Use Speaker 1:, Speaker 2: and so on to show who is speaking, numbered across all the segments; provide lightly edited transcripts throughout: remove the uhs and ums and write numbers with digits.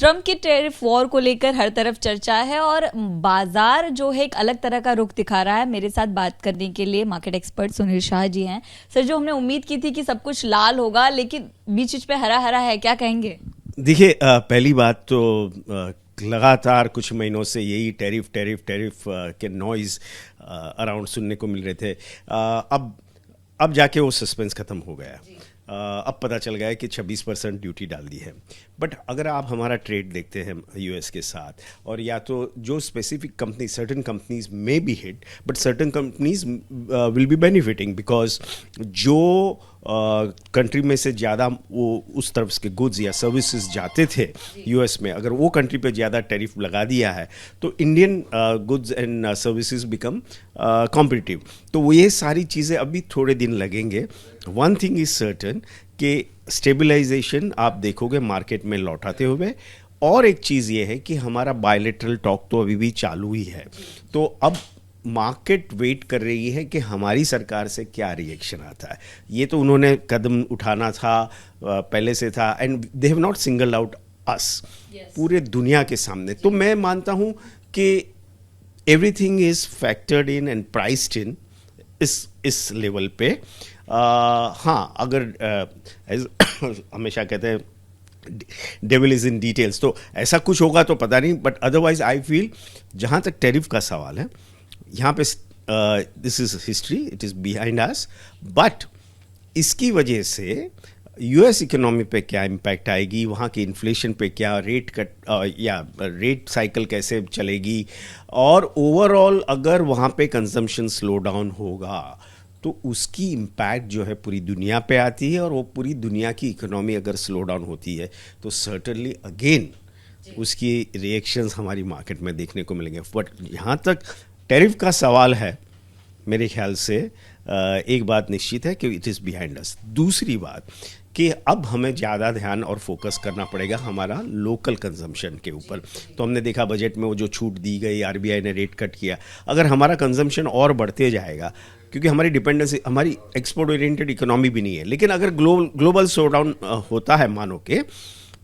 Speaker 1: Trump की tariff war को लेकर हर तरफ चर्चा है और बाजार जो है एक अलग तरह का रुख दिखा रहा है। मेरे साथ बात करने के लिए मार्केट एक्सपर्ट सुनील शाह जी हैं। सर, जो हमने उम्मीद की थी कि सब कुछ लाल होगा, लेकिन बीच बीच पे हरा हरा है, क्या कहेंगे?
Speaker 2: देखिए, पहली बात तो लगातार कुछ महीनों से यही टैरिफ के नॉइज़ अराउंड सुनने को मिल रहे थे। अब जाके वो सस्पेंस ख़त्म हो गया। अब पता चल गया है कि 26% ड्यूटी डाल दी है। बट अगर आप हमारा ट्रेड देखते हैं यूएस के साथ, और या तो जो specific company, certain companies may be hit but certain companies will be benefiting, because जो कंट्री में से ज़्यादा वो उस तरफ के गुड्स या सर्विसेज जाते थे यूएस में, अगर वो कंट्री पे ज़्यादा टैरिफ लगा दिया है तो Indian goods and services become competitive. तो वो ये सारी चीज़ें अभी थोड़े दिन लगेंगे। वन थिंग इज सर्टन कि स्टेबलाइजेशन आप देखोगे मार्केट में लौटाते हुए, और एक चीज़ ये है कि हमारा बायलैटरल टॉक तो अभी भी चालू ही है। तो अब मार्केट वेट कर रही है कि हमारी सरकार से क्या रिएक्शन आता है। ये तो उन्होंने कदम उठाना था, पहले से था, and they have not singled out us पूरे दुनिया के सामने। तो मैं मानता हूँ कि everything is factored in and priced in इस लेवल पे। हाँ, अगर हमेशा कहते हैं डेविल इज इन डिटेल्स, तो ऐसा कुछ होगा तो पता नहीं, बट अदरवाइज आई फील जहाँ तक टैरिफ का सवाल है, यहाँ पे this is history, it is behind us. But इसकी वजह से यूएस इकोनॉमी पे क्या इम्पैक्ट आएगी, वहाँ की इन्फ्लेशन पे क्या रेट कट या रेट साइकिल कैसे चलेगी, और ओवरऑल अगर वहाँ पे कंजम्पशन स्लो डाउन होगा तो उसकी इम्पैक्ट जो है पूरी दुनिया पे आती है, और वो पूरी दुनिया की इकोनॉमी अगर स्लो डाउन होती है तो सर्टनली अगेन उसकी रिएक्शंस हमारी मार्केट में देखने को मिलेंगे। बट यहाँ तक टैरिफ का सवाल है, मेरे ख्याल से एक बात निश्चित है कि इट इज़ बिहाइंड अस। दूसरी बात कि अब हमें ज़्यादा ध्यान और फोकस करना पड़ेगा हमारा लोकल कंजम्पशन के ऊपर। तो हमने देखा बजट में वो जो छूट दी गई, आरबीआई ने रेट कट किया, अगर हमारा कंजम्पशन और बढ़ते जाएगा, क्योंकि हमारी डिपेंडेंसी, हमारी एक्सपोर्ट ओरिएंटेड इकोनॉमी भी नहीं है, लेकिन अगर ग्लोबल स्लो डाउन होता है मानो के,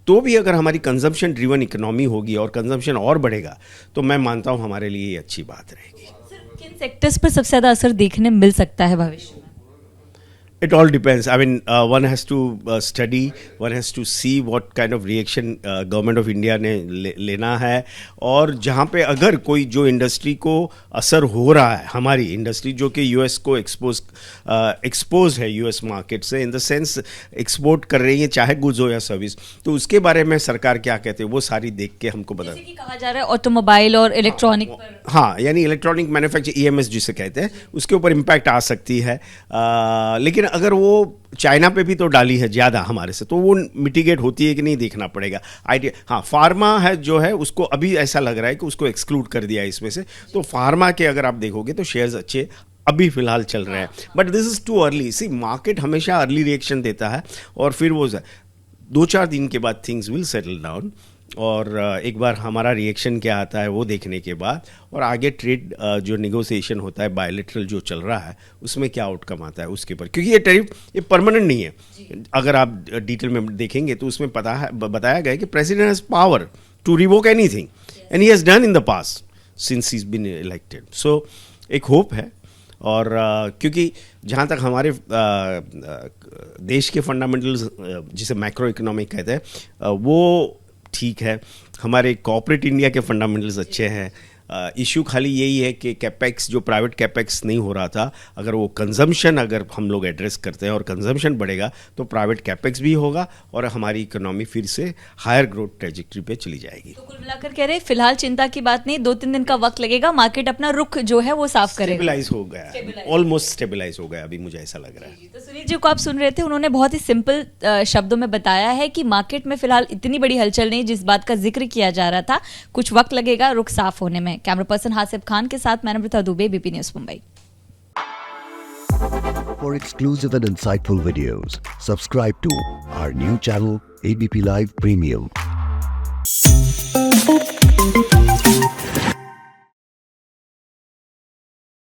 Speaker 2: तो भी अगर हमारी कंजम्पशन ड्रिवन इकोनॉमी होगी और कंजम्पशन और बढ़ेगा, तो मैं मानता हूँ हमारे लिए ये अच्छी बात रहेगी।
Speaker 1: सर, किन सेक्टर्स पर सबसे ज़्यादा असर देखने मिल सकता है भविष्य में?
Speaker 2: It all depends. I mean, one has to study, one has to see what kind of reaction government of India ने लेना है, और जहाँ पे अगर कोई जो इंडस्ट्री को असर हो रहा है, हमारी इंडस्ट्री जो कि यूएस को एक्सपोज है यूएस मार्केट से, इन द सेंस एक्सपोर्ट कर रही है, चाहे गुड्स हो या सर्विस, तो उसके बारे में सरकार क्या कहते हैं वो सारी देख के हमको बता।
Speaker 1: जैसे कि कहा जा रहा है ऑटोमोबाइल और इलेक्ट्रॉनिक पर,
Speaker 2: हाँ, यानी इलेक्ट्रॉनिक मैन्युफैक्चर EMS जिसे कहते हैं, उसके ऊपर इम्पैक्ट आ सकती है। लेकिन अगर वो चाइना पे भी तो डाली है ज़्यादा हमारे से, तो वो मिटिगेट होती है कि नहीं देखना पड़ेगा। आइडिया, हाँ, फार्मा है जो है उसको अभी ऐसा लग रहा है कि उसको एक्सक्लूड कर दिया इसमें से, तो फार्मा के अगर आप देखोगे तो शेयर्स अच्छे अभी फिलहाल चल रहे हैं। But this is too early. See, market हमेशा अर्ली रिएक्शन देता है, और फिर वो 2-4 दिन के बाद थिंग्स विल सेटल डाउन, और एक बार हमारा रिएक्शन क्या आता है वो देखने के बाद, और आगे ट्रेड जो निगोसिएशन होता है बायलैटरल जो चल रहा है, उसमें क्या आउटकम आता है उसके ऊपर, क्योंकि ये टैरिफ ये परमानेंट नहीं है। अगर आप डिटेल में देखेंगे तो उसमें बताया गया है कि president has power to revoke anything, and he has done in the past since he is been elected. So एक होप है, और क्योंकि जहाँ तक हमारे देश के फंडामेंटल्स जिसे मैक्रो इकोनॉमिक कहते हैं वो ठीक है, हमारे कॉर्पोरेट इंडिया के फंडामेंटल्स अच्छे हैं। इशू खाली यही है कि कैपेक्स, जो प्राइवेट कैपेक्स नहीं हो रहा था, अगर वो कंजम्पशन अगर हम लोग एड्रेस करते हैं और कंजम्पशन बढ़ेगा तो प्राइवेट कैपेक्स भी होगा, और हमारी इकोनॉमी फिर से हायर ग्रोथ ट्रेजेक्टरी पे चली जाएगी।
Speaker 1: तो कुल मिलाकर कह रहे फिलहाल चिंता की बात नहीं, 2-3 दिन का वक्त लगेगा, मार्केट अपना रुख जो है वो साफ करेगा।
Speaker 2: स्टेबलाइज हो गया, ऑलमोस्ट स्टेबलाइज हो गया अभी, मुझे ऐसा लग रहा है।
Speaker 1: तो सुनील जी को आप सुन रहे थे, उन्होंने बहुत ही सिंपल शब्दों में बताया है कि मार्केट में फिलहाल इतनी बड़ी हलचल नहीं, जिस बात का जिक्र किया जा रहा था, कुछ वक्त लगेगा रुख साफ होने में। कैमरा पर्सन हासिफ खान के साथ मैं Namrata Dubey, BP news Mumbai.
Speaker 3: For exclusive and insightful videos, subscribe to our new channel ABP Live Premium.